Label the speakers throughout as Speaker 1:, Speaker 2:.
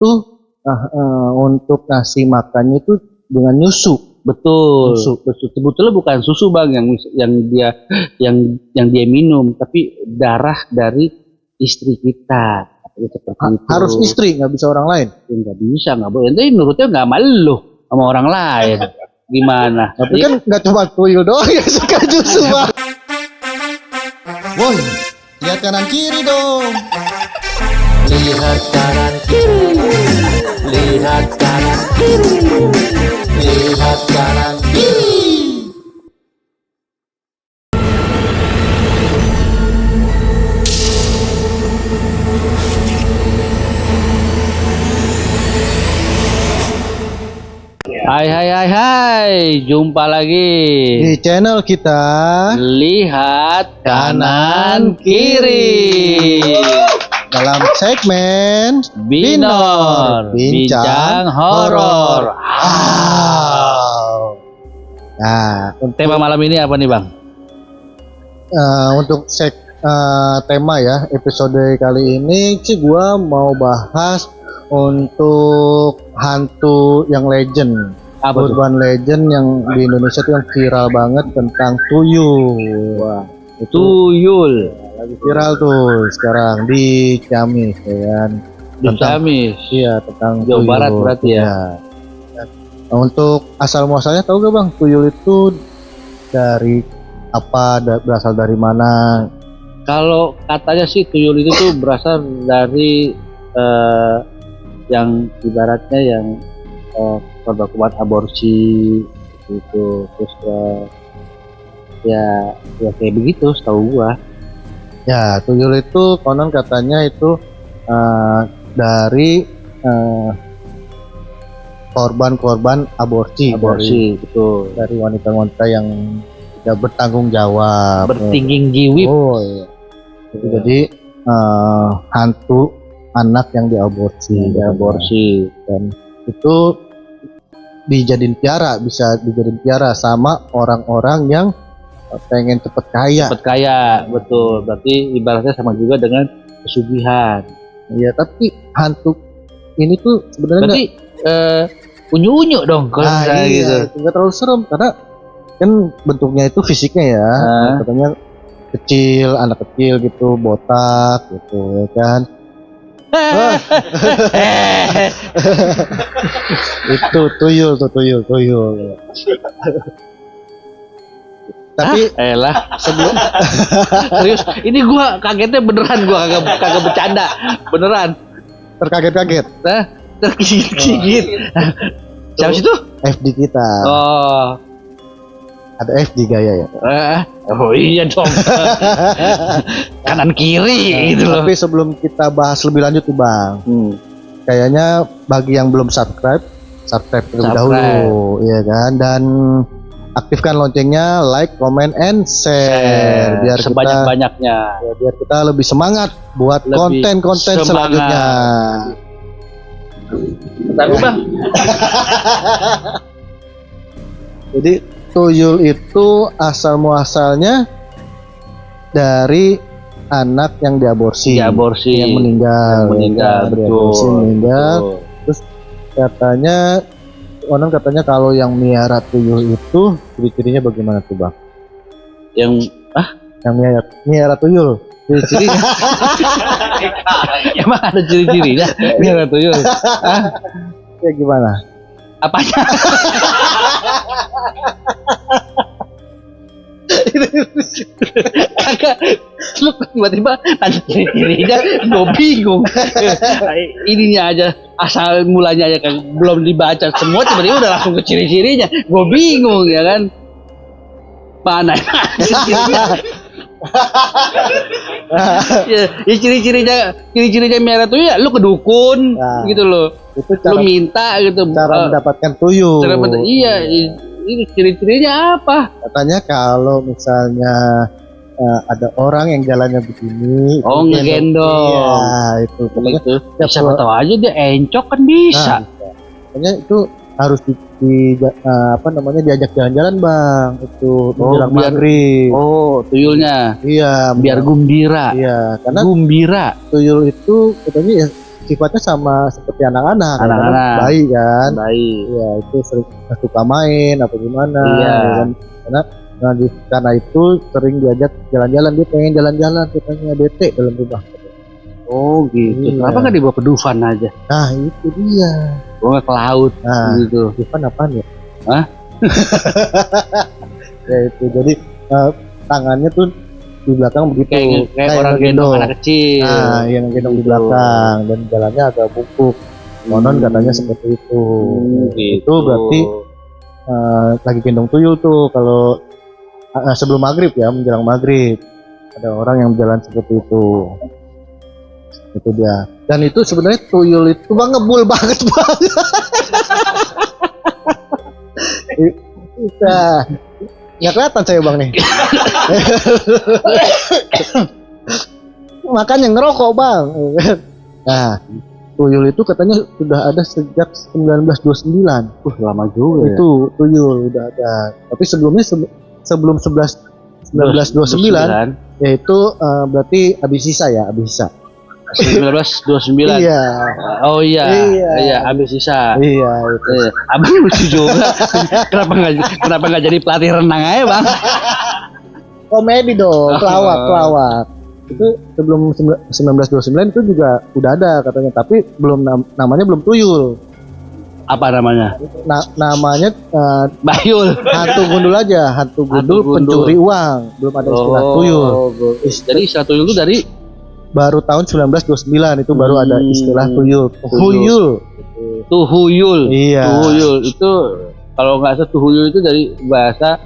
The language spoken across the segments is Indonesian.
Speaker 1: itu untuk ngasih makannya itu dengan nyusu.
Speaker 2: Betul.
Speaker 1: Susu.
Speaker 2: Sebetulnya bukan susu Bang yang dia minum, tapi darah dari istri kita. Seperti itu.
Speaker 1: Harus istri, nggak bisa orang lain.
Speaker 2: Nggak bisa, nggak boleh. Nanti nurutnya nggak malu sama orang lain. Gimana?
Speaker 1: Tapi kan nggak cuma tuyul doang yang suka nyusu Bang.
Speaker 3: Woi, lihat kanan kiri dong.
Speaker 4: Lihat kanan kiri, lihat kanan kiri, lihat kanan kiri.
Speaker 2: Hai, jumpa lagi
Speaker 1: Di channel kita
Speaker 2: Lihat Kanan Kiri
Speaker 1: dalam segmen
Speaker 2: Binor Bincang Horor.
Speaker 1: Nah,
Speaker 2: Tema malam ini apa nih Bang?
Speaker 1: untuk tema ya episode kali ini sih gua mau bahas untuk hantu yang legend, urban legend yang di Indonesia tuh yang viral banget tentang tuyul. Wah, itu
Speaker 2: Tuyul
Speaker 1: lagi viral tuh sekarang di Ciamis ya kan.
Speaker 2: di Ciamis.
Speaker 1: Iya, tentang
Speaker 2: Jawa
Speaker 1: tuyul.
Speaker 2: Barat berarti ya.
Speaker 1: Nah, untuk asal muasalnya tahu gak Bang, tuyul itu dari apa, berasal dari mana?
Speaker 2: Kalau katanya sih tuyul itu tuh berasal dari yang ibaratnya yang korban aborsi gitu, terus ya kayak begitu setahu gua.
Speaker 1: Ya, tuyul itu konon katanya itu dari korban-korban aborsi,
Speaker 2: Betul,
Speaker 1: dari wanita-wanita yang tidak bertanggung jawab,
Speaker 2: bertingging jiwip.
Speaker 1: Oh iya. Jadi hantu anak yang diaborsi, dan itu dijadiin piara, bisa dijadiin piara sama orang-orang yang pengen cepet kaya.
Speaker 2: Betul, berarti ibaratnya sama juga dengan pesugihan.
Speaker 1: Iya, tapi hantu ini tuh sebenarnya
Speaker 2: Berarti unyu-unyu dong kalau misalnya gitu.
Speaker 1: nggak terlalu serem karena kan bentuknya itu fisiknya ya, katanya kecil, anak kecil gitu, botak gitu ya kan. Itu tuyul. Tapi
Speaker 2: sebelum serius, ini gua kagetnya beneran, gua kagak bercanda, beneran.
Speaker 1: terkaget-kaget.
Speaker 2: Tergigit. Siapa sih tuh?
Speaker 1: FD kita.
Speaker 2: Oh.
Speaker 1: Ada FD gaya ya.
Speaker 2: Oh iya dong. Kanan kiri gitu loh.
Speaker 1: Tapi sebelum kita bahas lebih lanjut nih Bang, kayaknya bagi yang belum subscribe terlebih dahulu, ya kan, dan aktifkan loncengnya, like, comment, and share biar
Speaker 2: sebanyak-banyaknya.
Speaker 1: Ya, biar kita lebih semangat buat konten-konten selanjutnya.
Speaker 2: Tapi Bang,
Speaker 1: jadi tuyul itu asal muasalnya dari anak yang diaborsi, yang meninggal,
Speaker 2: betul.
Speaker 1: Terus katanya kalau yang miara tuyul itu ciri-cirinya bagaimana tuh Bang? Yang miara tuyul, ciri-cirinya
Speaker 2: emang ada ciri-cirinya miara tuyul?
Speaker 1: ya gimana?
Speaker 2: Apanya? Agak lu tiba-tiba tanya ciri-cirinya, gue bingung. Ininya aja, asal mulanya aja kan belum dibaca semua, tiba-tiba udah langsung ke ciri-cirinya, gue bingung ya kan. Mana ya ciri-cirinya merah tuh ya lu ke dukun, gitu loh.
Speaker 1: Itu
Speaker 2: lu minta gitu
Speaker 1: cara mendapatkan tuyul.
Speaker 2: Iya, ini ciri-cirinya apa?
Speaker 1: Katanya kalau misalnya ada orang yang jalannya begini,
Speaker 2: ngegendong.
Speaker 1: Iya, itu.
Speaker 2: Itu. Siapa tahu aja dia encok kan bisa.
Speaker 1: Katanya itu harus diajak jalan-jalan Bang, itu menjelang maghrib.
Speaker 2: Oh, tuyulnya.
Speaker 1: Iya,
Speaker 2: biar gembira.
Speaker 1: Iya, karena
Speaker 2: gembira.
Speaker 1: Tuyul itu katanya ya sifatnya sama seperti anak-anak.
Speaker 2: Anak-anak.
Speaker 1: Bayi kan.
Speaker 2: Baik.
Speaker 1: Iya, itu sering suka main apa gimana.
Speaker 2: Iya.
Speaker 1: ya kan. Karena itu sering diajak jalan-jalan, dia pengen jalan-jalan, katanya bete dalam rumah.
Speaker 2: Oh gitu.
Speaker 1: Iya.
Speaker 2: Kenapa nggak dibawa ke Dufan aja?
Speaker 1: Nah itu dia.
Speaker 2: Gua nggak ke laut
Speaker 1: Nah
Speaker 2: gitu.
Speaker 1: Dufan apaan ya?
Speaker 2: Hah?
Speaker 1: Ya itu, jadi tangannya tuh di belakang begitu.
Speaker 2: Kayak orang gendong anak kecil.
Speaker 1: Nah, yang gendong di belakang dan jalannya agak bungkuk. Konon katanya seperti itu.
Speaker 2: Gitu.
Speaker 1: Itu berarti lagi gendong tuyul tuh kalau sebelum maghrib ya, menjelang maghrib ada orang yang berjalan seperti itu. Itu dia. Dan itu sebenarnya tuyul itu bang ngebul banget banget. Nah, ya kelihatan saya bang nih. Makanya ngerokok bang. Nah, tuyul itu katanya sudah ada sejak 1929.
Speaker 2: Lama juga ya.
Speaker 1: Itu tuyul udah ada. Tapi sebelumnya sebelum 1929 yaitu berarti Abisisa ya, Abisisa.
Speaker 2: 1929.
Speaker 1: Iya.
Speaker 2: Oh iya.
Speaker 1: Iya.
Speaker 2: Iya, habis sisa.
Speaker 1: Iya itu.
Speaker 2: Abang lucu juga. kenapa nggak jadi pelatih renang aja, Bang?
Speaker 1: Komedi dong, pelawak. Itu sebelum 1929 itu juga udah ada katanya, tapi belum namanya belum tuyul.
Speaker 2: Apa namanya?
Speaker 1: Namanya
Speaker 2: Bayul.
Speaker 1: hantu gundul aja, hantu gundul pencuri uang. Belum ada istilah tuyul.
Speaker 2: Jadi istilah tuyul itu dari
Speaker 1: Baru tahun 1929 itu baru ada istilah tuyul. Tuyul.
Speaker 2: Tuhuyul.
Speaker 1: Iya.
Speaker 2: Tuhuyul itu kalau nggak salah tuhuyul itu dari bahasa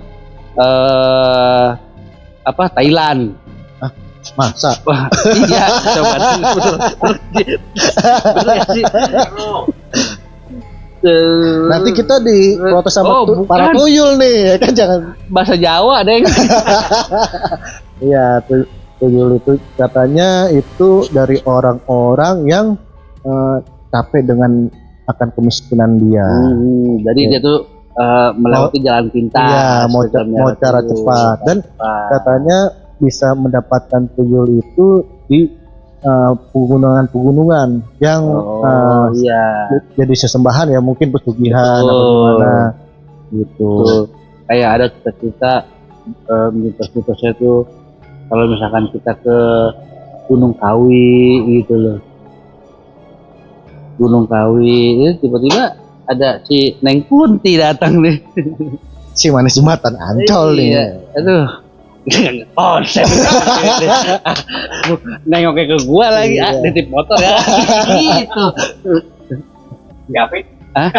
Speaker 2: apa Thailand.
Speaker 1: Masa?
Speaker 2: Wah, iya, coba
Speaker 1: Nanti kita di protes sama para tuyul nih, kan jangan
Speaker 2: bahasa Jawa ada yang
Speaker 1: iya, tuyul itu katanya itu dari orang-orang yang capek dengan akan kemiskinan dia.
Speaker 2: Jadi dia tuh melewati jalan pintas.
Speaker 1: Iya, mau cara cepat dan katanya bisa mendapatkan tuyul itu di pegunungan yang jadi sesembahan ya, mungkin pesugihan atau gimana gitu.
Speaker 2: Kayak ada cerita mitos-mitosnya tuh kalau misalkan kita ke Gunung Kawi gitu loh. Gunung Kawi itu tiba-tiba ada si Neng Kunti datang nih.
Speaker 1: Si manis jembatan Ancol nih.
Speaker 2: Aduh. Konsep. Nengoknya ke gua lagi, nitip motor ya. Gitu. Siapa? Hah?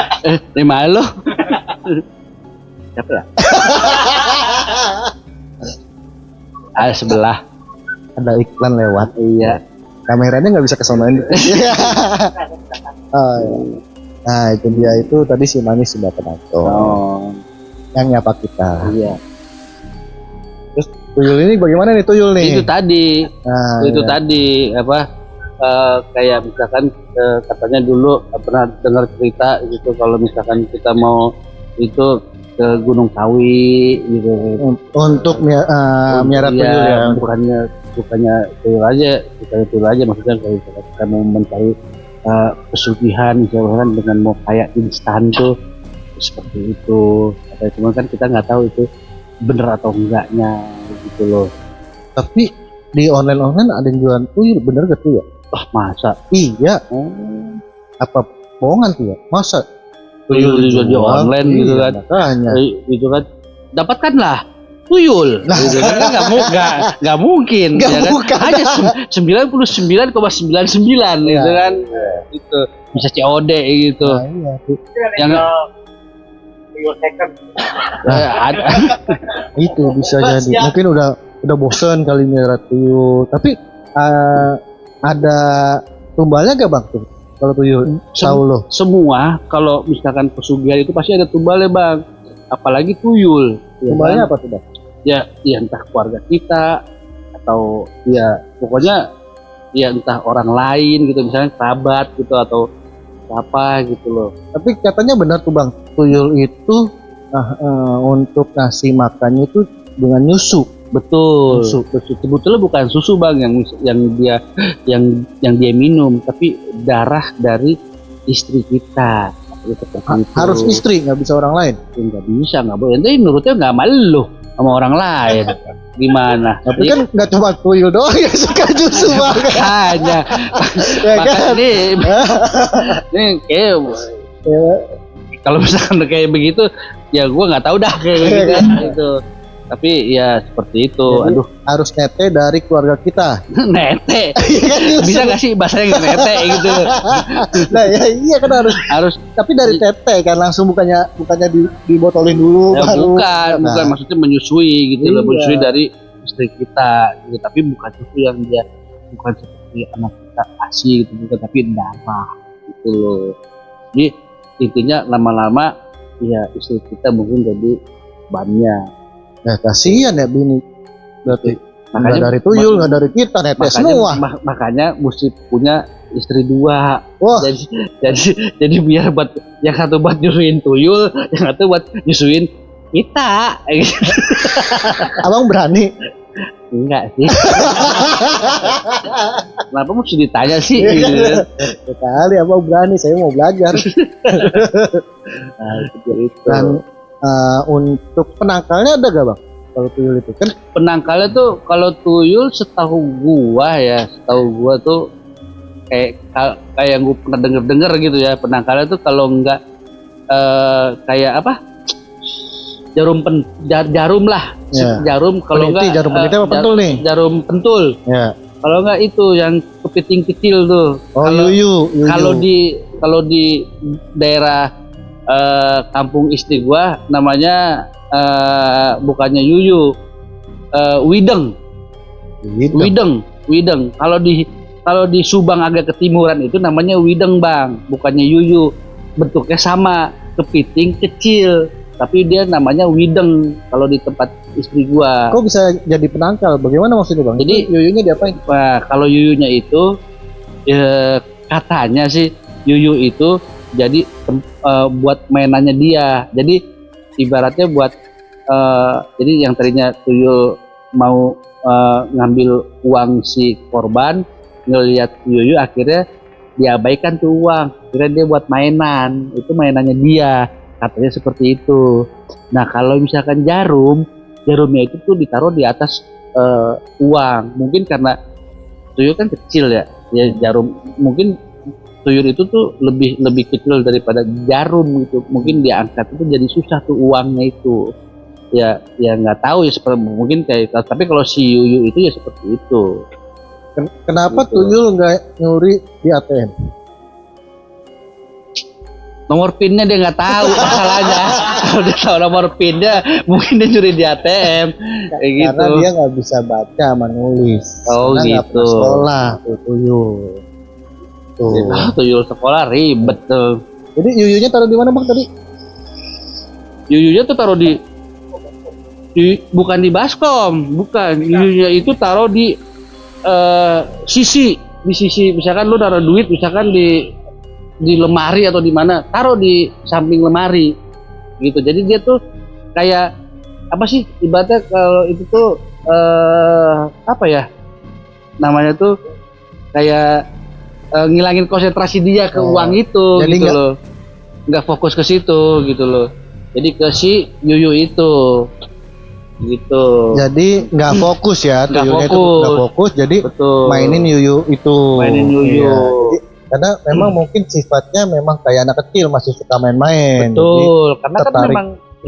Speaker 2: Di mana lo? Siapa lah? Ada sebelah.
Speaker 1: Ada iklan lewat.
Speaker 2: Iya.
Speaker 1: Kameranya nggak bisa kesonoin. Oh, iya. Nah itu dia, itu tadi si manis jembatan Ancol. Yang nyapa kita.
Speaker 2: Iya.
Speaker 1: Terus tuyul ini bagaimana nih tuyul nih?
Speaker 2: Itu tadi.
Speaker 1: Nah,
Speaker 2: itu tadi apa? Kayak misalkan katanya dulu pernah dengar cerita gitu kalau misalkan kita mau itu ke Gunung Kawi gitu.
Speaker 1: Untuk miara tuyul ya.
Speaker 2: Bukannya tuyul aja, maksudnya kalau kita mau mencari pesugihan misalkan dengan mau kayak instan tuh seperti itu. Cuma kan kita nggak tahu itu bener atau enggaknya gitu loh. Tapi
Speaker 1: di online ada yang jualan tuyul, bener gak tuh ya?
Speaker 2: Masa?
Speaker 1: Iya. Apa bohongan tuh ya? Masa
Speaker 2: tuyul dijual di online gitu kan?
Speaker 1: Makanya.
Speaker 2: Itu kan dapatkanlah tuyul.
Speaker 1: Nah,
Speaker 2: gitu kan nggak mungkin.
Speaker 1: Nggak
Speaker 2: ya
Speaker 1: bukan.
Speaker 2: Kan? Aja 99,99 gitu kan? Itu bisa COD gitu.
Speaker 1: Nah, iya.
Speaker 2: Yang ada.
Speaker 1: Itu bisa jadi. Mungkin udah bosen kali miara tuyul. Tapi ada tumbalnya gak bang tuh? Kalau tuyul, tahu lo?
Speaker 2: Semua kalau misalkan pesugihan itu pasti ada tumbalnya bang. Apalagi tuyul.
Speaker 1: Tumbalnya apa tuh bang?
Speaker 2: Ya entah keluarga kita atau ya pokoknya ya entah orang lain gitu, misalnya kerabat gitu atau apa gitu loh.
Speaker 1: Tapi katanya benar tuh bang, tuyul itu untuk ngasih makannya itu dengan nyusu
Speaker 2: Betul.
Speaker 1: Susu.
Speaker 2: Sebetulnya bukan susu bang yang dia minum, tapi darah dari istri kita. Itu seperti itu.
Speaker 1: Harus istri, nggak bisa orang lain.
Speaker 2: Nggak bisa, nggak boleh. Nanti nurutnya nggak malu sama orang lain. Gimana?
Speaker 1: Tapi kan nggak cuma tuyul doang yang suka susu bang.
Speaker 2: hanya
Speaker 1: Ya
Speaker 2: maka
Speaker 1: kan?
Speaker 2: ini kayak
Speaker 1: Ya,
Speaker 2: kalau misalkan kayak begitu, ya gue nggak tahu dah kayak begitu. Gitu. Tapi ya seperti itu.
Speaker 1: jadi
Speaker 2: Aduh,
Speaker 1: harus nete dari keluarga kita.
Speaker 2: nete.
Speaker 1: Iya kan,
Speaker 2: Bisa nggak sih bahasanya nete gitu?
Speaker 1: Nah ya iya kan harus.
Speaker 2: Harus
Speaker 1: Tapi dari tete kan langsung bukannya dibotolin dulu
Speaker 2: ya,
Speaker 1: baru.
Speaker 2: bukan
Speaker 1: Nah,
Speaker 2: maksudnya menyusui gitu loh,
Speaker 1: Iya.
Speaker 2: menyusui dari istri kita gitu. Tapi bukan susu yang dia bukan seperti anak kita ASI gitu, bukan, tapi darah gitu loh. Jadi intinya lama-lama ya istri kita mungkin jadi banyak.
Speaker 1: ya kasihan ya bini. Berarti nggak
Speaker 2: Makanya
Speaker 1: dari tuyul, nggak dari kita, nete semua.
Speaker 2: makanya mesti punya istri dua.
Speaker 1: Wah,
Speaker 2: Jadi biar buat yang satu buat nyusuin tuyul, yang satu buat nyusuin kita.
Speaker 1: abang berani.
Speaker 2: Enggak sih. Kenapa mesti ditanya sih?
Speaker 1: Iya.
Speaker 2: Gitu.
Speaker 1: Sekali abang berani, saya mau belajar.
Speaker 2: Nah, seperti itu.
Speaker 1: Dan untuk penangkalnya ada gak bang? Kalau tuyul itu kan
Speaker 2: Penangkalnya tuh kalau tuyul setahu gua tuh kayak yang gua pernah denger gitu ya, penangkalnya tuh kalau enggak kayak apa? Jarum lah.
Speaker 1: Ya.
Speaker 2: Jarum kalau
Speaker 1: peniti,
Speaker 2: enggak
Speaker 1: jarum peniti apa pentul nih?
Speaker 2: jarum pentul.
Speaker 1: Ya.
Speaker 2: Kalau enggak itu yang kepiting kecil tuh.
Speaker 1: Oh yuyu.
Speaker 2: Kalau di daerah kampung istri gua namanya bukannya yuyu, wideng. Wideng. Kalau di Subang agak ketimuran itu namanya wideng bang, bukannya yuyu. Bentuknya sama, kepiting kecil, tapi dia namanya wideng kalau di tempat istri gua.
Speaker 1: Kok bisa jadi penangkal? Bagaimana maksudnya bang?
Speaker 2: Jadi
Speaker 1: Itu yuyunya diapain?
Speaker 2: Nah, kalau yuyunya itu katanya sih yuyu itu jadi buat mainannya dia. Jadi ibaratnya buat jadi yang tadinya tuyul mau ngambil uang si korban, ngelihat yuyu akhirnya diabaikan tuh uang. Akhirnya dia buat mainan. Itu mainannya dia. Katanya seperti itu. Nah, kalau misalkan jarumnya itu tuh ditaruh di atas uang. Mungkin karena tuyul kan kecil ya jarum, mungkin tuyul itu tuh lebih kecil daripada jarum gitu. Mungkin diangkat itu jadi susah tuh uangnya itu. Ya nggak tahu ya, seperti mungkin kayak, tapi kalau si yuyu itu ya seperti itu.
Speaker 1: Kenapa
Speaker 2: Gitu.
Speaker 1: tuyul nggak nyuri di ATM?
Speaker 2: Nomor pinnya dia nggak tahu masalahnya. Kalau dia tahu nomor pinnya, mungkin dia curi di ATM kayak gitu.
Speaker 1: Karena dia nggak bisa baca sama nulis.
Speaker 2: Oh,
Speaker 1: Karena nggak
Speaker 2: gitu.
Speaker 1: pernah sekolah tuh tuyul. Tuh.
Speaker 2: Tuyul sekolah ribet tuh.
Speaker 1: Jadi yuyunya taruh di mana bang tadi?
Speaker 2: Yuyunya tuh taruh bukan di baskom, bukan. Yuyunya itu taruh di sisi misalkan lu taruh duit misalkan di lemari atau di mana, taruh di samping lemari gitu. Jadi dia tuh kayak apa sih ibaratnya, kalau itu tuh apa ya namanya tuh, kayak ngilangin konsentrasi dia ke uang itu
Speaker 1: jadi
Speaker 2: gitu loh, nggak fokus ke situ gitu loh, jadi ke si yuyu itu gitu.
Speaker 1: Jadi nggak fokus ya,
Speaker 2: Nggak
Speaker 1: tuyulnya itu
Speaker 2: fokus.
Speaker 1: nggak fokus. Jadi
Speaker 2: Betul.
Speaker 1: mainin yuyu itu.
Speaker 2: Mainin yuyu.
Speaker 1: Iya. Jadi, karena memang mungkin sifatnya memang kayak anak kecil, masih suka main-main.
Speaker 2: Betul, karena kan
Speaker 1: tertarik.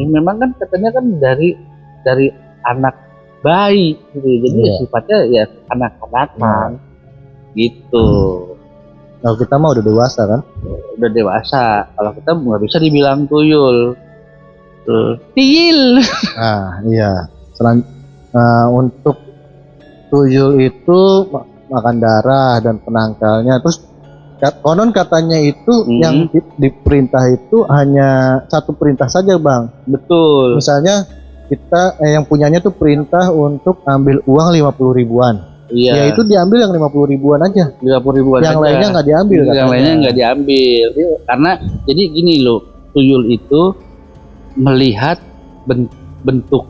Speaker 2: memang kan katanya kan dari anak bayi gitu. Jadi
Speaker 1: Iya.
Speaker 2: sifatnya ya anak-anakan gitu.
Speaker 1: Kalau kita mah udah dewasa kan.
Speaker 2: Udah dewasa. Kalau kita nggak bisa dibilang tuyul. Tiyil.
Speaker 1: Nah, iya. Untuk tuyul itu makan darah dan penangkalnya. Terus konon katanya itu yang diperintah itu hanya satu perintah saja, Bang.
Speaker 2: Betul.
Speaker 1: Misalnya kita yang punyanya tuh perintah untuk ambil uang 50 ribuan.
Speaker 2: Iya.
Speaker 1: Ya itu diambil yang 50 ribuan aja.
Speaker 2: 50 ribuan
Speaker 1: Yang
Speaker 2: aja.
Speaker 1: lainnya nggak diambil.
Speaker 2: Yang
Speaker 1: katanya.
Speaker 2: lainnya nggak diambil. Karena jadi gini loh, tuyul itu melihat bentuk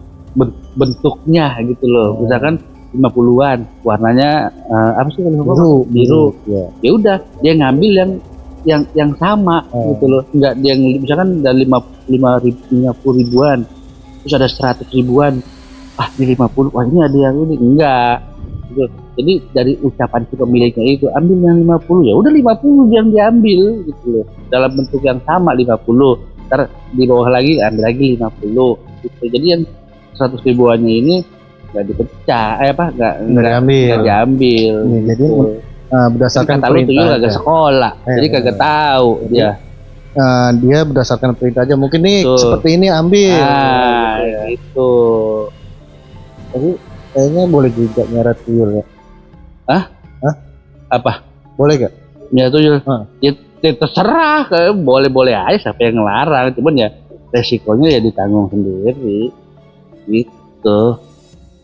Speaker 2: bentuknya gitu loh. Misalkan 50-an, warnanya apa sih kalau biru. Ya udah, dia ngambil yang sama gitu loh. Enggak dia misalkan ada 50 ribuan, terus ada 100 ribuan. Ah, ini 50, wah ini ada yang ini. Enggak. Gitu. Jadi dari ucapan si pemiliknya itu, ambil yang 50, ya udah 50 yang diambil gitu loh. Dalam bentuk yang sama 50. Ntar di bawah lagi ambil lagi 50 gitu. Jadi yang 100 ribuannya ini nggak dipecah, nggak diambil.
Speaker 1: Ya, jadi berdasarkan
Speaker 2: kata lu tuh
Speaker 1: perintah
Speaker 2: kagak
Speaker 1: aja.
Speaker 2: sekolah, jadi kagak tahu dia.
Speaker 1: Dia berdasarkan perintah aja. Mungkin nih
Speaker 2: Betul.
Speaker 1: seperti ini ambil.
Speaker 2: Gitu.
Speaker 1: Tapi kayaknya boleh juga nyeret tuyul ya.
Speaker 2: Apa?
Speaker 1: Boleh gak?
Speaker 2: Ya tuyul. Ya terserah, boleh-boleh aja, siapa yang ngelarang. Cuman ya resikonya ya ditanggung sendiri. Gitu.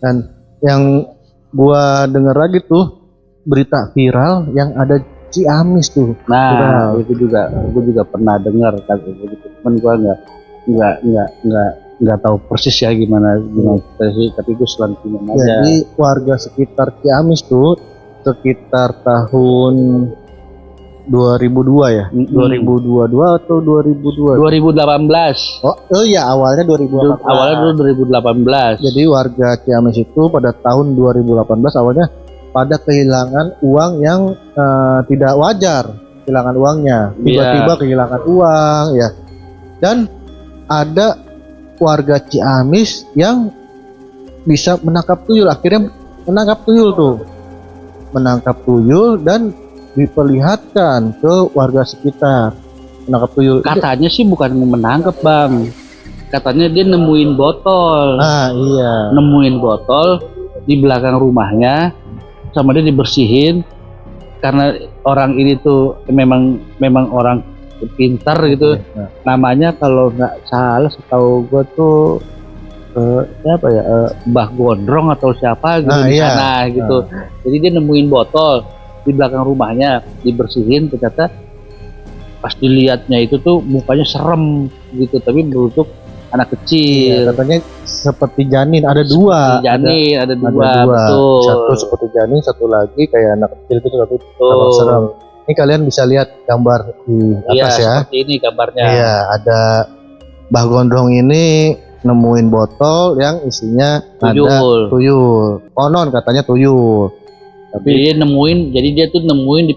Speaker 1: Dan yang gua denger lagi tuh berita viral yang ada Ciamis tuh.
Speaker 2: Nah, itu juga gue juga pernah dengar kan begitu. Cuman gua nggak tahu persis ya gimana sih, tapi gue selanjutnya aja.
Speaker 1: Jadi warga sekitar Ciamis tuh sekitar tahun 2002 ya? 2022 atau 2002?
Speaker 2: 2018.
Speaker 1: Oh iya, awalnya 2018.
Speaker 2: Awalnya dulu 2018.
Speaker 1: Jadi warga Ciamis itu pada tahun 2018 awalnya pada kehilangan uang yang tidak wajar, kehilangan uangnya, tiba-tiba kehilangan uang ya. Dan ada warga Ciamis yang bisa menangkap tuyul, akhirnya menangkap tuyul tuh, menangkap tuyul dan diperlihatkan ke warga sekitar. Menangkap tuyul.
Speaker 2: Katanya sih bukan menangkap bang, katanya dia nemuin botol.
Speaker 1: Nah iya.
Speaker 2: Nemuin botol di belakang rumahnya, sama dia dibersihin karena orang ini tuh memang orang pintar gitu. Namanya kalau nggak salah setahu gue tuh siapa ya, Mbah Gondrong atau siapa gitu di sana gitu. Jadi dia nemuin botol di belakang rumahnya, dibersihin, ternyata pas dilihatnya itu tuh mukanya serem gitu, tapi berbentuk anak kecil.
Speaker 1: Katanya seperti janin, ada dua.
Speaker 2: Ada dua. Betul.
Speaker 1: Satu seperti janin, satu lagi kayak anak kecil itu, tapi serem. Ini kalian bisa lihat gambar di atas ya.
Speaker 2: Seperti ini gambarnya.
Speaker 1: Iya, ada Mbah Gondrong ini nemuin botol yang isinya
Speaker 2: tuyul.
Speaker 1: Ada tuyul. Konon katanya tuyul. Tapi
Speaker 2: dia tuh nemuin di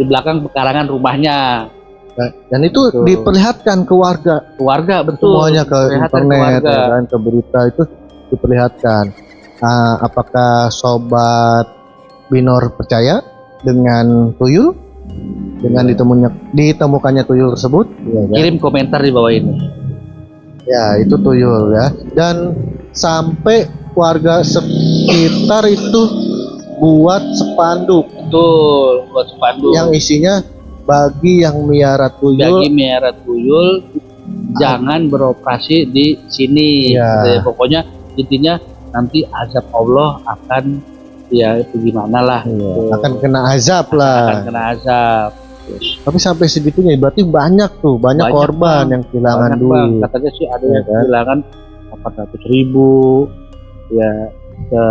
Speaker 2: belakang pekarangan rumahnya.
Speaker 1: Dan itu diperlihatkan ke warga,
Speaker 2: betul.
Speaker 1: Semuanya ke internet, ya kan, ke berita itu diperlihatkan. Apakah sobat Binor percaya dengan tuyul, dengan ditemukannya tuyul tersebut? Ya, kan?
Speaker 2: Kirim komentar di bawah ini.
Speaker 1: Ya, itu tuyul ya. Dan sampai warga sekitar itu buat spanduk.
Speaker 2: Betul, buat spanduk.
Speaker 1: Yang isinya bagi yang miara tuyul. Jangan beroperasi di sini.
Speaker 2: Ya. Pokoknya intinya nanti azab Allah akan ya itu gimana lah.
Speaker 1: Akan kena azab lah.
Speaker 2: Akan kena azab.
Speaker 1: Tapi sampai segitunya berarti banyak korban yang kehilangan duit.
Speaker 2: Katanya sih ada yang kehilangan 400.000 ya, ke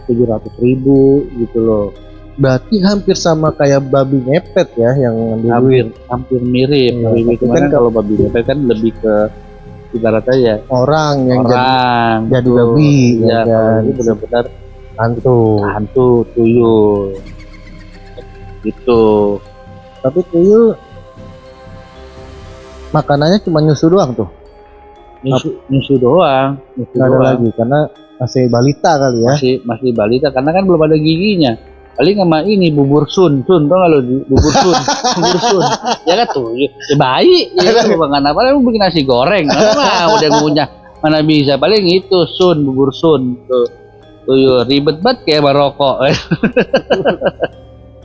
Speaker 2: 700.000 gitu loh.
Speaker 1: Berarti hampir sama kayak babi ngepet ya, yang
Speaker 2: hampir mirip. Kan kalau babi ngepet kan lebih ke ibaratnya ya
Speaker 1: orang yang jadi babi ya kan.
Speaker 2: Ini benar-benar
Speaker 1: hantu
Speaker 2: tuyul gitu.
Speaker 1: Tapi tuyul makanannya cuma nyusu doang tuh.
Speaker 2: Nyusu doang.
Speaker 1: Nggak ada lagi karena masih balita kali ya.
Speaker 2: Masih balita karena kan belum ada giginya. Paling sama ini bubur sun tau nggak lo, bubur sun ya kan tuh ya bayi ya makan apa, lu bikin nasi goreng mana udah ngunyah, mana bisa, paling itu bubur sun tuh ribet banget kayak merokok.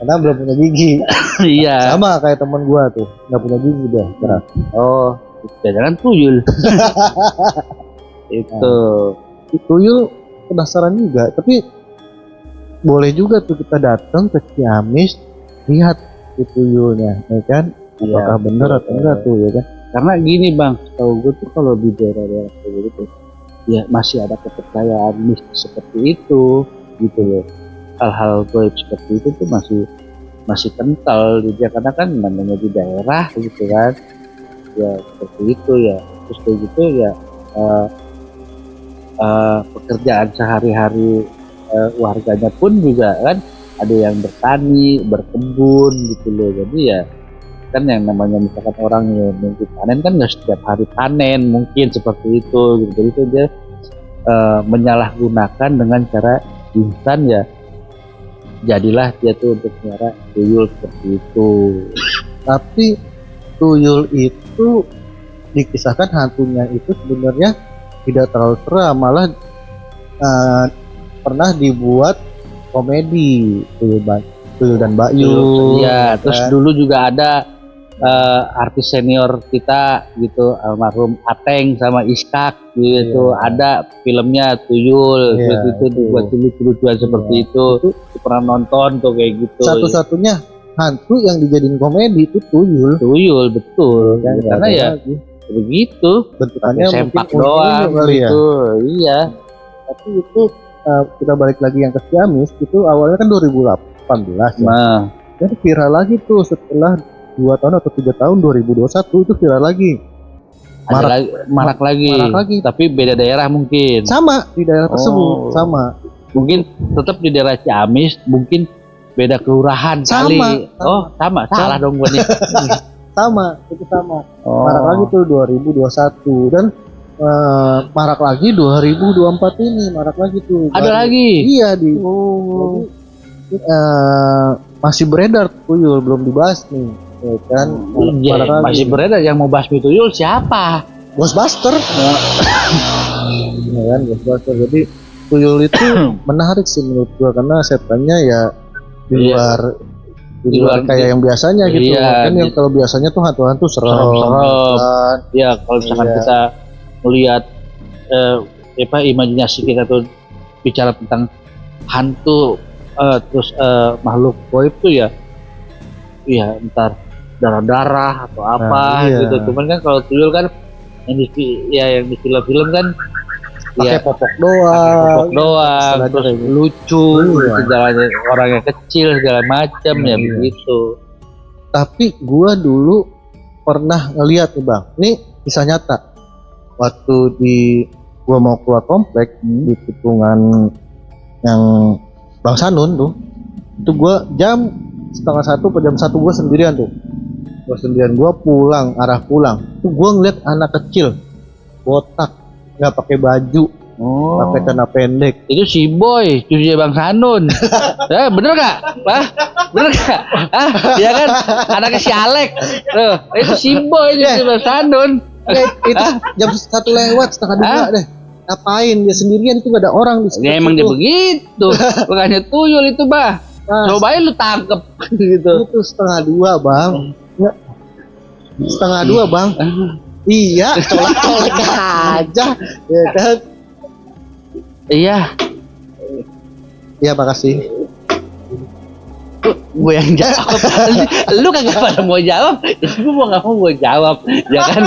Speaker 1: Karena belum punya gigi.
Speaker 2: Iya,
Speaker 1: sama kayak teman gua tuh nggak punya gigi dah.
Speaker 2: jangan tuyul. Itu
Speaker 1: tuyul penasaran juga, tapi boleh juga tuh kita datang ke Ciamis, lihat itu tuyulnya, ya kan? Apakah benar atau enggak tuh, ya kan?
Speaker 2: Karena gini bang, tahu gue tuh kalau di daerah-daerah kayak gitu, ya masih ada kepercayaan mistis seperti itu gitu loh. Hal-hal goib seperti itu tuh masih kental di dia, karena kan namanya di daerah gitu kan, ya seperti itu ya. Terus kayak gitu ya, pekerjaan sehari-hari warganya pun juga kan ada yang bertani, berkebun gitu loh. Jadi ya kan yang namanya misalkan orang yang mungkin panen kan nggak setiap hari panen, mungkin seperti itu gitu. Jadi itu dia menyalahgunakan dengan cara instan ya, jadilah dia tuh untuk melihara tuyul seperti itu.
Speaker 1: Tapi tuyul itu dikisahkan hantunya itu sebenarnya tidak terlalu seram, malah pernah dibuat komedi Tuyul dan Mbak Yu.
Speaker 2: Iya, terus dulu juga ada artis senior kita gitu, almarhum Ateng sama Iskak gitu, ada filmnya Tuyul, seperti itu dibuat lucu-lucuan seperti itu. Pernah nonton tuh kayak gitu.
Speaker 1: Satu-satunya hantu yang dijadiin komedi itu tuyul.
Speaker 2: Tuyul betul, karena ya begitu
Speaker 1: bentukannya
Speaker 2: sempak
Speaker 1: mungkin
Speaker 2: doang
Speaker 1: kali ya.
Speaker 2: gitu. Iya.
Speaker 1: Tapi itu kita balik lagi yang ke Ciamis, itu awalnya kan 2018 ya.
Speaker 2: Nah,
Speaker 1: Dan viral lagi tuh setelah 2 tahun atau 3 tahun, 2021 itu viral lagi.
Speaker 2: marak lagi, tapi beda daerah mungkin.
Speaker 1: Sama di daerah tersebut, sama.
Speaker 2: Mungkin tetap di daerah Ciamis, mungkin beda kelurahan kali. Sama. Salah dong gua nih.
Speaker 1: Sama, itu sama. Marak lagi tuh 2021 dan marak lagi 2024 ini, marak lagi tuh.
Speaker 2: Ada lagi.
Speaker 1: Iya jadi, masih beredar tuyul, belum dibahas nih. Ya kan? Marak lagi.
Speaker 2: Masih beredar, yang mau basmi tuyul siapa?
Speaker 1: Ghostbuster. Ya kan, Ghostbuster. Jadi tuyul itu menarik sih menurut gua, karena setannya ya di luar kayak yang biasanya gitu.
Speaker 2: Iya,
Speaker 1: Kan yang kalau biasanya tuh hantu-hantu serem. Kan?
Speaker 2: Ya kalau misalkan kita melihat imajinasi kita tuh bicara tentang hantu, terus makhluk goib tuh ya entar darah-darah atau apa gitu. Cuman kan kalau tuyul kan yang di film-film kan
Speaker 1: pakai popok doang,
Speaker 2: terus lucu, jalannya orangnya kecil segala macam ya begitu.
Speaker 1: Tapi gua dulu pernah ngeliat nih Bang, ini kisah nyata. Waktu gua mau keluar komplek di tikungan yang Bang Sanun tuh, itu gua jam 12:30 atau jam 1 gua sendirian tuh. Gua pulang, arah pulang. Tuh gua ngeliat anak kecil botak, nggak pakai baju, pakai celana pendek.
Speaker 2: Itu si Boy, cucunya Bang Sanun. Bener gak? Bener gak? Ya kan? Anaknya si Alek. Tuh, itu si Boy, cucunya Bang Sanun.
Speaker 1: Itu jam 1 lewat, setengah 2 deh. Ngapain dia sendirian, itu gak ada orang di situ.
Speaker 2: Ya emang dia begitu. Makanya tuyul itu, Bah. Cobain lu tangkep gitu.
Speaker 1: Itu setengah 2 Bang. Setengah 2 Bang. Iya, colek-colek aja, ya kan?
Speaker 2: Iya.
Speaker 1: Iya, makasih.
Speaker 2: Gue yang jawab. Lu kagak pada mau jawab, gue mau nggak mau gue jawab, ya kan?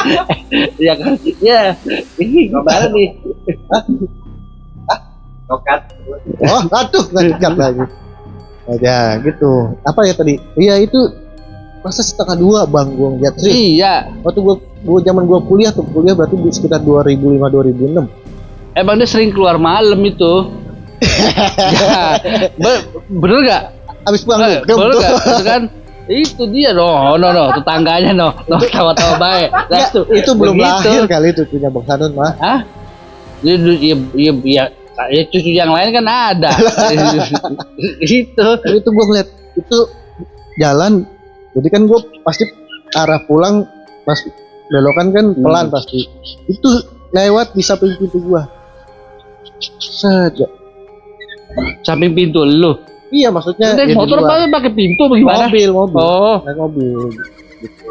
Speaker 2: Ya kan? Ya, ini gimana nih? Nokat.
Speaker 1: Oh, aduh, nggak lagi. Ya, gitu. Apa ya tadi? Iya itu. Masa setengah 2 Bang gua ngeliat sih.
Speaker 2: Iya.
Speaker 1: Waktu gua zaman gua kuliah berarti di sekitar 2005-2006.
Speaker 2: Emang dia sering keluar malam itu. Ya, bener gak?
Speaker 1: Abis pulang
Speaker 2: bener gak? Itu kan itu dia no, tetangganya no, tawa-tawa baik.
Speaker 1: Ya, itu belum lahir kali itu punya Bang Sanun mah.
Speaker 2: Hah? Iya, cucu yang lain kan ada.
Speaker 1: Itu gua ngeliat itu jalan. Jadi kan gue pasti arah pulang pas belokan kan pelan pasti. Itu lewat di samping pintu gua.
Speaker 2: Samping pintu lu.
Speaker 1: Iya maksudnya.
Speaker 2: Naik motor apa pakai pintu bagaimana?
Speaker 1: Mobil.
Speaker 2: Oh.
Speaker 1: Naik mobil. Gitu.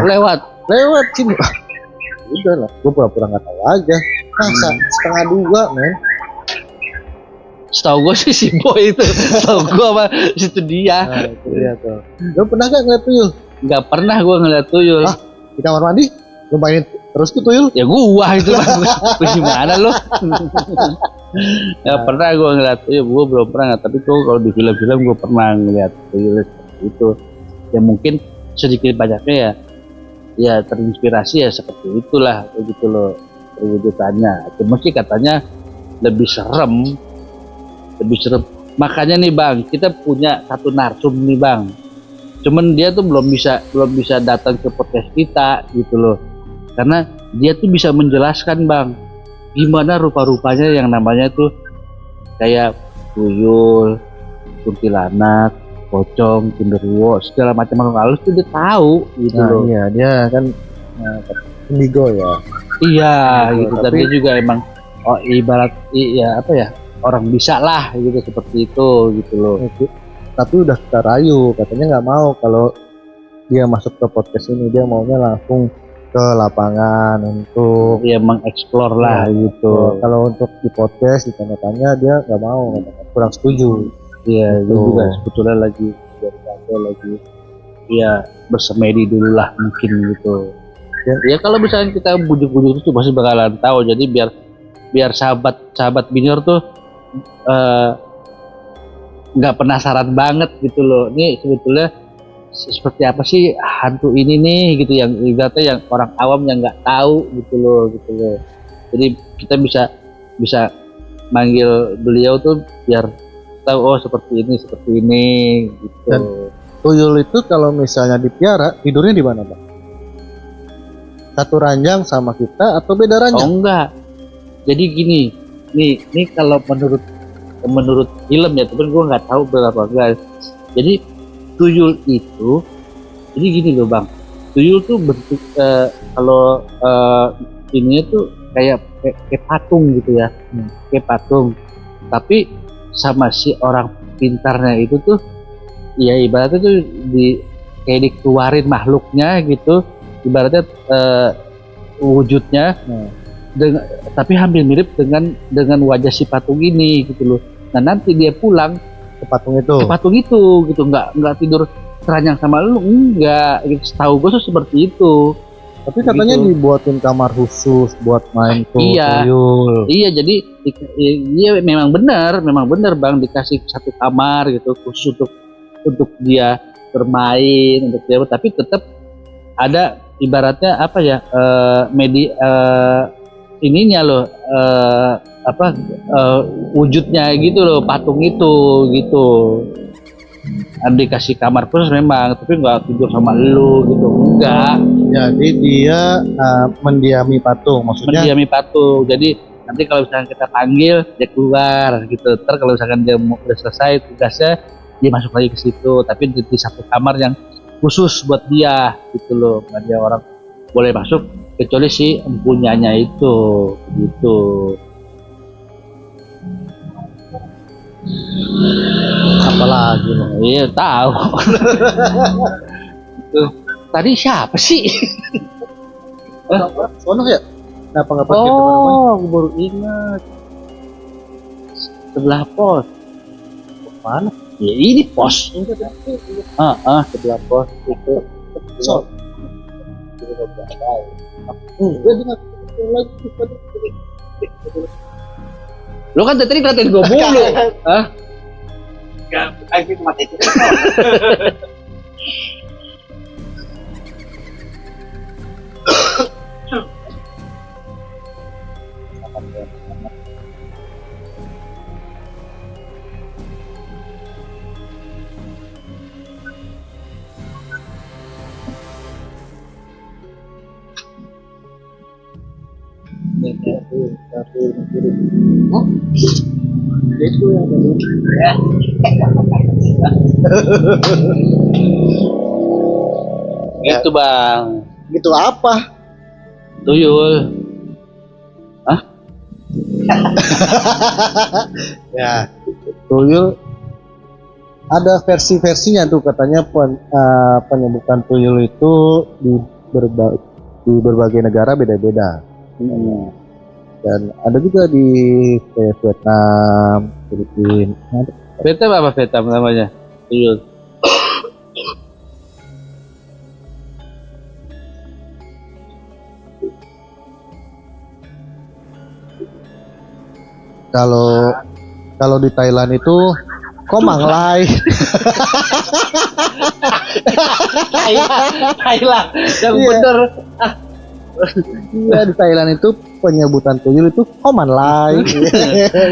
Speaker 1: Lewat sini. Udah lah, gue pura-pura nggak tahu aja. Masa setengah 2 men.
Speaker 2: Setahu gue sih si Boy itu, setahu gue apa situ dia.
Speaker 1: Nah, itu dia tuh. Lo pernah gak ngeliat tuyul?
Speaker 2: Nggak pernah gue ngeliat tuyul.
Speaker 1: Di kamar mandi? Lo mainin Terus tuh tuyul?
Speaker 2: Ya gua itu bang. Gimana lo? Ya pernah gua ngeliat, ya gua belum pernah, tapi tuh kalau di film-film gua pernah ngeliat tuyul seperti itu. Ya mungkin sedikit banyaknya ya terinspirasi ya seperti itulah begitu loh perwujudannya. Cuma sih katanya lebih serem, lebih serem. Makanya nih bang, kita punya satu narsum nih bang. Cuman dia tuh belum bisa datang ke podcast kita gitu loh. Karena dia tuh bisa menjelaskan bang, gimana rupa-rupanya yang namanya tuh kayak tuyul, kuntilanak, pocong, genderuwo, segala macam makhluk halus tuh dia tahu gitu
Speaker 1: Nah
Speaker 2: loh.
Speaker 1: iya, dia kan indigo ya.
Speaker 2: Iya
Speaker 1: Gitu,
Speaker 2: gitu, dan
Speaker 1: tapi-
Speaker 2: dia juga emang ibarat ya apa ya, orang bisa lah gitu seperti itu gitu loh.
Speaker 1: Tapi udah kita rayu, katanya nggak mau kalau dia masuk ke podcast ini, dia maunya langsung ke lapangan untuk
Speaker 2: Dia mengeksplor lah
Speaker 1: Iya,
Speaker 2: gitu.
Speaker 1: kalau untuk di podcast ditanya-tanya dia nggak mau, katanya. Kurang setuju.
Speaker 2: Iya,
Speaker 1: Gitu.
Speaker 2: dia juga sebetulnya lagi ya bersemedi dulu lah mungkin gitu. Ya kalau misalnya kita bujuk-bujuk itu pasti bakalan tahu. Jadi biar sahabat Binyor tuh nggak penasaran banget gitu loh. Ini sebetulnya seperti apa sih hantu ini nih gitu, yang ibaratnya yang orang awam yang nggak tahu gitu loh. Jadi kita bisa manggil beliau tuh biar tahu oh seperti ini gitu.
Speaker 1: Dan tuyul itu kalau misalnya dipiara tidurnya di mana, Pak? Satu ranjang sama kita atau beda
Speaker 2: Oh
Speaker 1: ranjang?
Speaker 2: enggak. Jadi gini, nih kalau menurut film ya, tapi gue nggak tahu berapa guys. Jadi tuyul itu, jadi gini loh bang, tuyul tuh bentuk kalau ini tuh kayak patung gitu ya, kayak patung. Tapi sama si orang pintarnya itu tuh, ya ibaratnya tuh kayak dikeluarin makhluknya gitu, ibaratnya wujudnya. Tapi hampir mirip dengan wajah si patung ini gitu loh. Nah nanti dia pulang
Speaker 1: Ke patung itu.
Speaker 2: ke patung itu gitu, nggak tidur teranjang sama lu, enggak gitu. Setahu gue tuh seperti itu.
Speaker 1: Tapi katanya
Speaker 2: Gitu.
Speaker 1: dibuatin kamar khusus buat main tuh
Speaker 2: Iya.
Speaker 1: tuyul.
Speaker 2: Iya jadi iya memang benar bang, dikasih satu kamar gitu khusus untuk dia bermain, untuk dia, tapi tetap ada ibaratnya apa ya, ininya loh, wujudnya gitu loh, patung itu gitu. Ada dikasih kamar khusus memang, tapi nggak tidur sama lu gitu, enggak.
Speaker 1: Jadi dia mendiami patung, maksudnya
Speaker 2: Mendiami patung. Jadi nanti kalau misalkan kita panggil dia keluar gitu. Ntar kalau misalkan dia udah selesai tugasnya, dia masuk lagi ke situ. Tapi di satu kamar yang khusus buat dia gitu loh. Nggak dia orang boleh masuk kecuali si empunyanya itu gitu.
Speaker 1: apalagi nih.
Speaker 2: Iya tahu. Tuh, tadi siapa sih?
Speaker 1: Sono ya? Kenapa nggak pakai teman-teman?
Speaker 2: Oh, aku baru ingat. Sebelah pos.
Speaker 1: Mana?
Speaker 2: Ya ini pos. Sebelah pos itu.
Speaker 1: So.
Speaker 2: Lo kan tadi ngeliatin gue mulu. Hah?
Speaker 1: Itu yang
Speaker 2: Itu bang.
Speaker 1: gitu apa?
Speaker 2: Tuyul.
Speaker 1: Ya, tuyul ada versi-versinya tuh, katanya penyebutan tuyul itu di berbagai negara beda-beda. Dan ada juga di kayak Vietnam, Filipina.
Speaker 2: Vietnam apa Vietnam namanya? Tuyul.
Speaker 1: Kalau di Thailand itu Komanglai.
Speaker 2: Thailand yang
Speaker 1: Iya.
Speaker 2: bener.
Speaker 1: Iya, di Thailand itu penyebutan tuyul itu Komanlai.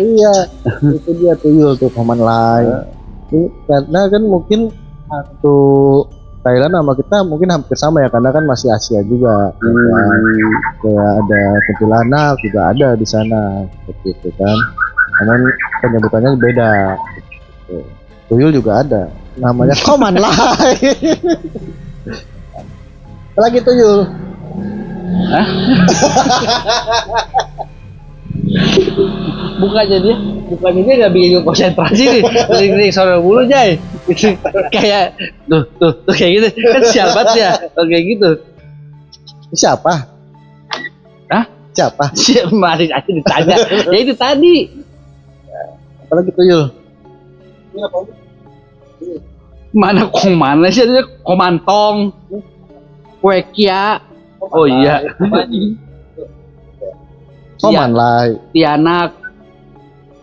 Speaker 1: Iya, itu dia tuyul tuh Komanlai. Karena kan mungkin hantu Thailand sama kita mungkin hampir sama ya, karena kan masih Asia juga. Kayak ada kuntilanak juga ada di sana seperti itu kan. Namun penyebutannya beda. Gitu. Tuyul juga ada, namanya Komanlai. Apalagi tuyul.
Speaker 2: Hah? Bukannya dia nggak bikin gue konsentrasi nih, lirik suara mulu Jay. Kayak tuh kayak gitu kan, sial banget ya kalau kayak gitu.
Speaker 1: Siapa?
Speaker 2: Hah?
Speaker 1: Siapa?
Speaker 2: Siap, mari aja ditanya. Ya itu tadi.
Speaker 1: Apalagi tuyul.
Speaker 2: Mana sih, ada komantong, kuekia. Oh iya.
Speaker 1: Komanlai.
Speaker 2: Tianak.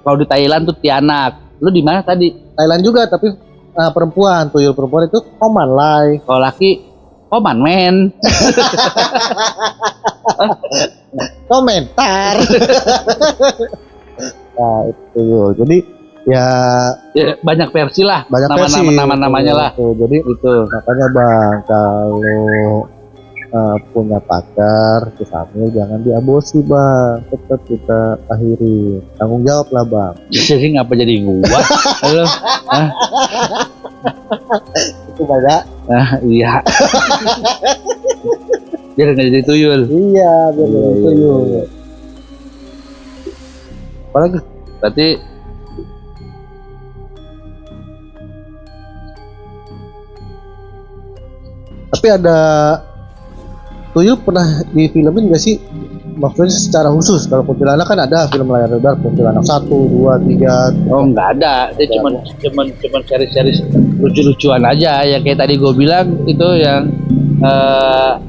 Speaker 2: Kalau di Thailand tuh Tianak. Lu di mana tadi?
Speaker 1: Thailand juga tapi perempuan, tuyul perempuan itu Komanlai.
Speaker 2: Kalau laki Koman men.
Speaker 1: Komentar. Nah, itu tuyul. Jadi ya
Speaker 2: Ya, banyak versi lah.
Speaker 1: banyak versi.
Speaker 2: Namanya lah.
Speaker 1: Tuh, jadi
Speaker 2: Itu.
Speaker 1: makanya Bang, kalau punya pacar terus hamil jangan diaborsi Bang, tetap kita akhiri, tanggung jawab lah Bang.
Speaker 2: Jadi ngapa jadi gua? Halo.
Speaker 1: Itu banyak.
Speaker 2: Iya. Biar nggak jadi tuyul.
Speaker 1: Iya, biar
Speaker 2: Iya,
Speaker 1: itu
Speaker 2: iya,
Speaker 1: tuyul.
Speaker 2: iya.
Speaker 1: Apalagi
Speaker 2: Berarti
Speaker 1: tapi ada tuyul pernah difilmin gak sih? Maksudnya secara khusus, kalau kuntilanak kan ada film layar lebar kuntilanak 1, 2, 3.
Speaker 2: oh nggak ada. Dia cuman seri-seri lucu-lucuan aja. Ya kayak tadi gue bilang itu yang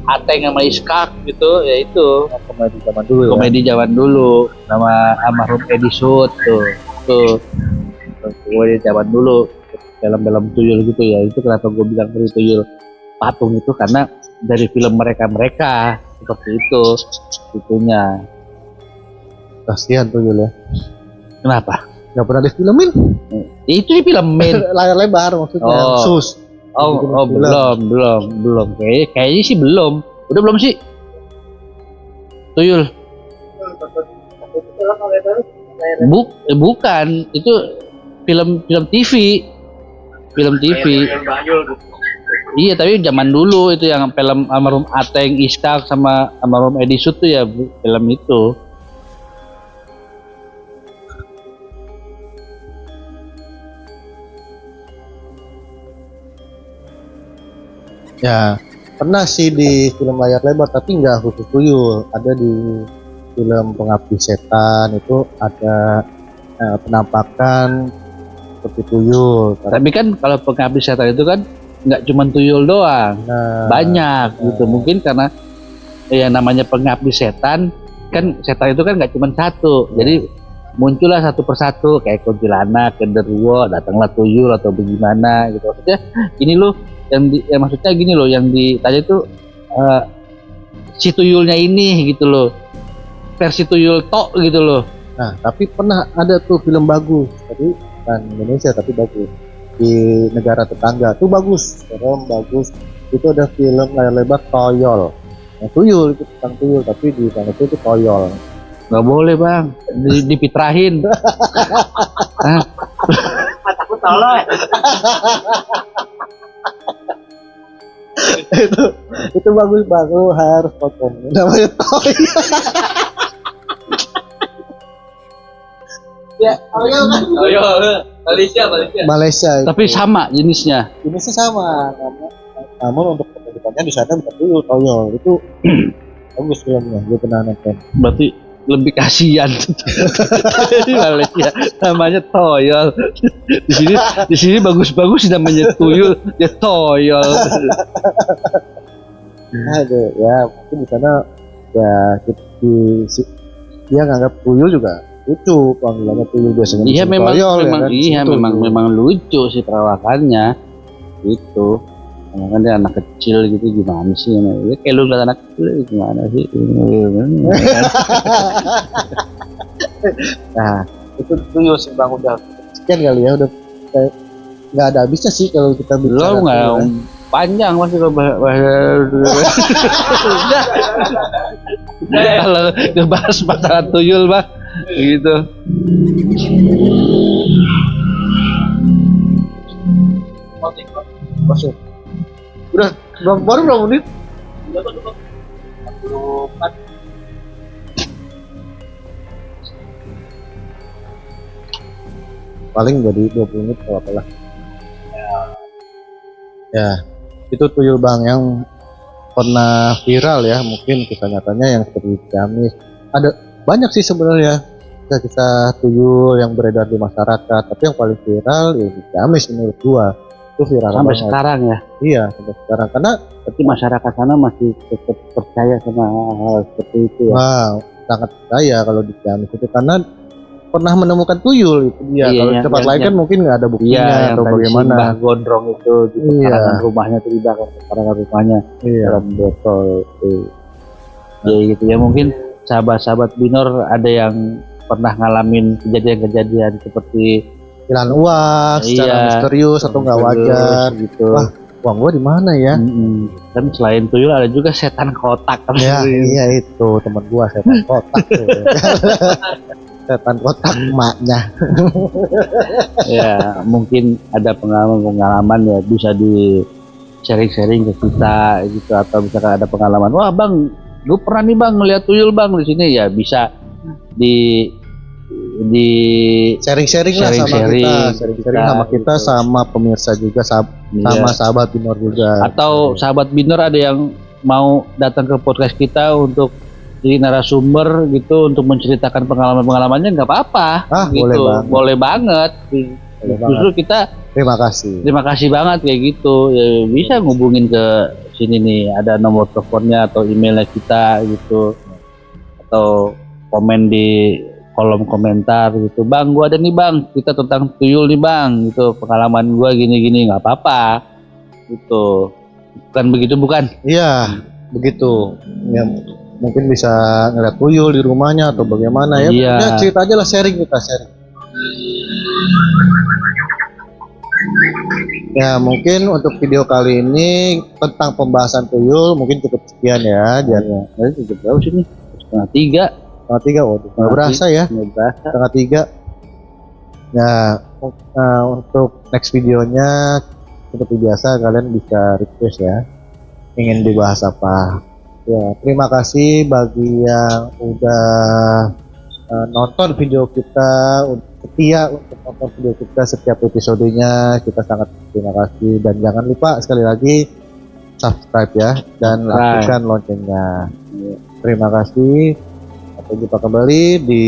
Speaker 2: Ateng sama Iskak gitu, ya itu
Speaker 1: Komedi zaman dulu ya.
Speaker 2: komedi zaman dulu nama almarhum Edi Sud tuh komedi zaman dulu, film-film tuyul gitu ya. Itu kenapa gue bilang dari tuyul patung itu, karena dari film mereka seperti itu itunya.
Speaker 1: Kasihan tuyul ya.
Speaker 2: Kenapa?
Speaker 1: Gak pernah difilmin.
Speaker 2: Itu di film main.
Speaker 1: Layar lebar maksudnya.
Speaker 2: Oh.
Speaker 1: Sus.
Speaker 2: Oh,
Speaker 1: Bikin
Speaker 2: oh
Speaker 1: film.
Speaker 2: belum. Kayaknya sih belum. Udah belum sih? Tuyul. Bukan, itu film TV. Film TV. Iya, tapi zaman dulu itu yang film almarhum Ateng, Iskak sama almarhum Edi Sud tuh ya film itu.
Speaker 1: Ya, pernah sih di film layar lebar tapi nggak khusus tuyul. Ada di film Pengabdi Setan itu ada penampakan seperti tuyul.
Speaker 2: Tapi kan kalau Pengabdi Setan itu kan nggak cuma tuyul doang,
Speaker 1: Nah,
Speaker 2: banyak gitu. Mungkin karena ya namanya Pengabdi Setan, kan setan itu kan nggak cuma satu, jadi muncullah satu persatu kayak kuntilanak, genderuwo, datanglah tuyul atau bagaimana gitu. Maksudnya gini loh, maksudnya gini loh, yang ditanya itu si tuyulnya ini gitu loh, versi tuyul tok gitu loh.
Speaker 1: Nah, tapi pernah ada tuh film bagus, tapi bukan Indonesia tapi bagus di negara tetangga tuh bagus, film bagus. Itu ada film layar lebar Toyol. Nah, tuyul itu tentang tuyul tapi di sana itu Toyol.
Speaker 2: Nggak boleh bang, dipitrahin.
Speaker 5: Mataku tolol.
Speaker 1: itu bagus Bang, lu harus tonton. Namanya Toyol. Ya, Toyol kan Malaysia itu.
Speaker 2: Tapi sama jenisnya.
Speaker 1: Jenisnya sama, namun untuk pendidikannya di sana bukan tuyul, Toyol itu bagus filmnya, gue pernah nonton.
Speaker 2: Berarti lebih kasihan. Di Malaysia namanya Toyol. Di sini bagus-bagus namanya tuyul, ya Toyol.
Speaker 1: Aduh, ya mungkin di sana ya dia nganggap tuyul juga lucu panggilannya tuyul biasanya.
Speaker 2: Iya
Speaker 1: musim
Speaker 2: memang
Speaker 1: toyol, ya
Speaker 2: memang
Speaker 1: kan?
Speaker 2: iya
Speaker 1: Tuyul.
Speaker 2: memang lucu sih perawakannya gitu. Karena kan dia anak kecil gitu gimana sih? Ya, kayak lu ngeliat anak kecil gimana sih?
Speaker 1: Nah itu tuyul sih bang, udah sekian kali ya, udah kayak nggak ada habisnya sih kalau kita bicara
Speaker 2: Lo nggak
Speaker 1: tuyul, ya.
Speaker 2: panjang masih kalau udah kalau ngebahas masalah tuyul bang gitu.
Speaker 1: Masuk. Udah baru berapa menit? Paling jadi 20 menit kalau apalah. Ya, itu tuyul bang yang pernah viral ya, mungkin kisah nyatanya yang seperti Ciamis. Ada banyak sih sebenarnya kisah tuyul yang beredar di masyarakat, tapi yang paling viral ya di Ciamis menurut gua. Itu viral
Speaker 2: Sampai
Speaker 1: banget.
Speaker 2: sekarang ya.
Speaker 1: Iya, sampai sekarang karena
Speaker 2: Tapi masyarakat sana masih tetap percaya sama hal seperti itu ya.
Speaker 1: wah, sangat percaya kalau di Ciamis itu karena pernah menemukan tuyul itu dia.
Speaker 2: Iya,
Speaker 1: Kalau di
Speaker 2: yang-
Speaker 1: tempat lain
Speaker 2: yang-
Speaker 1: kan mungkin nggak ada buktinya
Speaker 2: Iya, yang
Speaker 1: atau
Speaker 2: tadi
Speaker 1: bagaimana.
Speaker 2: Simbah Gondrong itu di
Speaker 1: Iya.
Speaker 2: pekarangan rumahnya tuh dibakar pekarangan rumahnya
Speaker 1: Iya.
Speaker 2: dalam botol itu. Ya gitu ya mungkin sahabat-sahabat Binor ada yang pernah ngalamin kejadian-kejadian seperti
Speaker 1: Hilang uang secara
Speaker 2: Iya.
Speaker 1: misterius atau nggak wajar.
Speaker 2: gitu.
Speaker 1: Wah, uang gua di mana ya?
Speaker 2: Kan selain tuyul ada juga setan kotak kan.
Speaker 1: Ya, iya itu teman gua setan kotak tuh. Setan kotak emaknya.
Speaker 2: Ya mungkin ada pengalaman-pengalaman ya bisa di sharing-sharing ke kita gitu, atau misalkan ada pengalaman, wah bang gue pernah nih bang ngeliat tuyul bang di sini, ya bisa di
Speaker 1: Sharing-sharing lah sama
Speaker 2: Sharing-sharing
Speaker 1: kita,
Speaker 2: ke
Speaker 1: sharing-sharing
Speaker 2: kita,
Speaker 1: sama kita,
Speaker 2: gitu.
Speaker 1: sama pemirsa juga, sama
Speaker 2: Iya.
Speaker 1: sahabat Binor juga.
Speaker 2: Atau sahabat Binor ada yang mau datang ke podcast kita untuk jadi narasumber gitu, untuk menceritakan pengalaman-pengalamannya, nggak apa-apa.
Speaker 1: Ah,
Speaker 2: gitu.
Speaker 1: boleh banget.
Speaker 2: Boleh banget.
Speaker 1: Boleh
Speaker 2: Justru kita
Speaker 1: Terima kasih.
Speaker 2: terima kasih banget kayak gitu. Ya, bisa ngubungin ke sini nih, ada nomor teleponnya atau emailnya kita gitu, atau komen di kolom komentar gitu, bang gua ada nih bang, kita tentang tuyul nih bang gitu, pengalaman gua gini-gini, nggak apa-apa gitu. Bukan begitu bukan?
Speaker 1: Iya, begitu. Ya, mungkin bisa ngeliat tuyul di rumahnya atau bagaimana ya.
Speaker 2: Iya.
Speaker 1: Ya, cerita aja lah, sharing kita sharing. Ya, mungkin untuk video kali ini tentang pembahasan tuyul mungkin cukup sekian ya. Jangan
Speaker 2: Jadi cukup jauh sini, 2:30.
Speaker 1: setengah tiga, waduh, nggak berasa ya.
Speaker 2: Nggak berasa.
Speaker 1: Setengah tiga. Nah, untuk next videonya seperti biasa kalian bisa request ya, ingin dibahas apa. Ya, terima kasih bagi yang udah nonton video kita, setia untuk nonton video kita setiap episodenya. Kita sangat terima kasih, dan jangan lupa sekali lagi subscribe ya, dan aktifkan loncengnya. Terima kasih. Sampai jumpa kembali di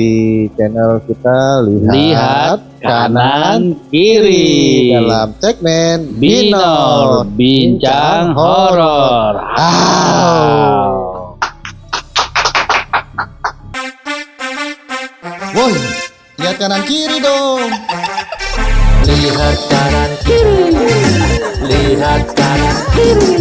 Speaker 1: channel kita
Speaker 2: Lihat kanan kiri
Speaker 1: dalam segmen
Speaker 2: Binor Bincang Horor.
Speaker 3: Woi, lihat kanan kiri dong.
Speaker 4: Lihat kanan kiri, lihat kanan kiri,